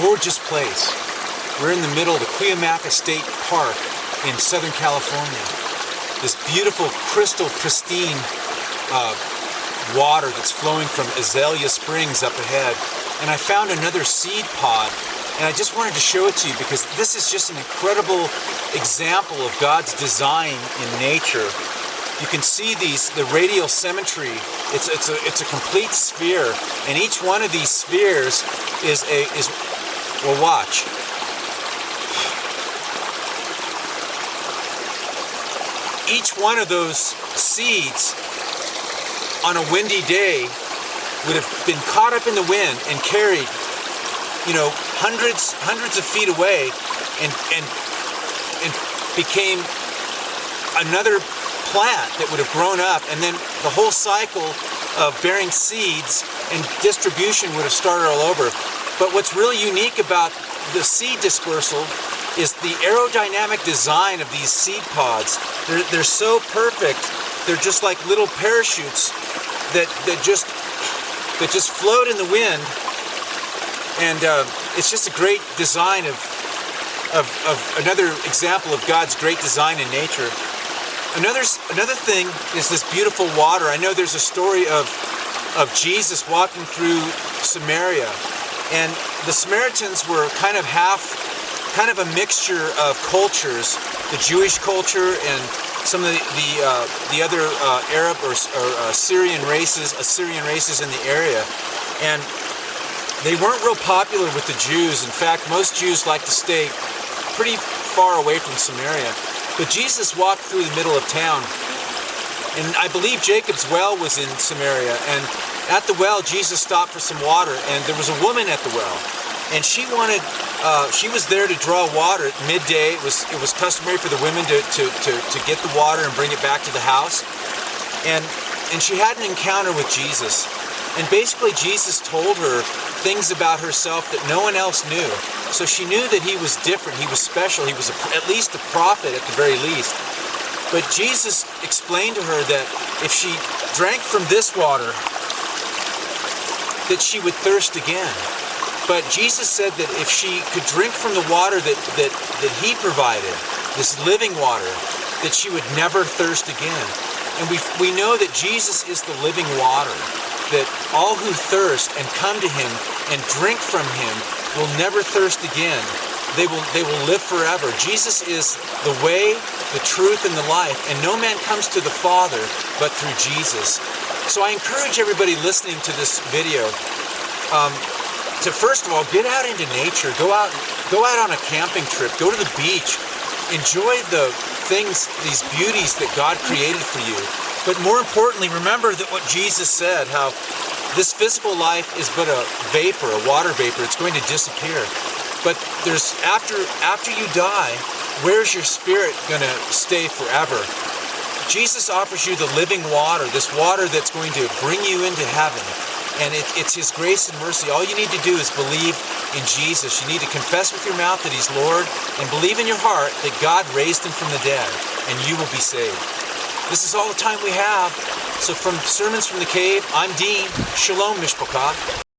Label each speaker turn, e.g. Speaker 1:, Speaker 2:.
Speaker 1: gorgeous place. We're in the middle of the Cuyamaca State Park in Southern California. This beautiful, crystal, pristine water that's flowing from Azalea Springs up ahead. And I found another seed pod, and I just wanted to show it to you because this is just an incredible example of God's design in nature. You can see the radial symmetry. It's a complete sphere, and each one of these spheres well, watch. Each one of those seeds on a windy day would have been caught up in the wind and carried, hundreds of feet away, and became another plant that would have grown up, and then the whole cycle of bearing seeds and distribution would have started all over. But what's really unique about the seed dispersal is the aerodynamic design of these seed pods. They're so perfect. They're just like little parachutes that just float in the wind, and it's just a great design of another example of God's great design in nature. Another thing is this beautiful water. I know there's a story of Jesus walking through Samaria, and the Samaritans were kind of a mixture of cultures, the Jewish culture and some of the other Arab or Assyrian races in the area, and they weren't real popular with the Jews. In fact, most Jews like to stay pretty far away from Samaria. But Jesus walked through the middle of town, and I believe Jacob's well was in Samaria, and at the well Jesus stopped for some water, and there was a woman at the well, and she was there to draw water at midday. It was customary for the women to get the water and bring it back to the house, and she had an encounter with Jesus, and basically Jesus told her things about herself that no one else knew. So she knew that he was different, he was special, he was at least a prophet at the very least. But Jesus explained to her that if she drank from this water, that she would thirst again. But Jesus said that if she could drink from the water that he provided, this living water, that she would never thirst again. And we know that Jesus is the living water, that all who thirst and come to him and drink from him will never thirst again. They will live forever. Jesus is the way, the truth, and the life, and no man comes to the Father but through Jesus. So I encourage everybody listening to this video to first of all get out into nature, go out on a camping trip, go to the beach, enjoy the things, these beauties that God created for you. But more importantly, remember that what Jesus said, how this physical life is but a vapor, a water vapor. It's going to disappear. But there's after you die, where's your spirit going to stay forever? Jesus offers you the living water, this water that's going to bring you into heaven. And it's his grace and mercy. All you need to do is believe in Jesus. You need to confess with your mouth that he's Lord and believe in your heart that God raised him from the dead, and you will be saved. This is all the time we have. So from Sermons from the Cave, I'm Dean. Shalom, Mishpachah.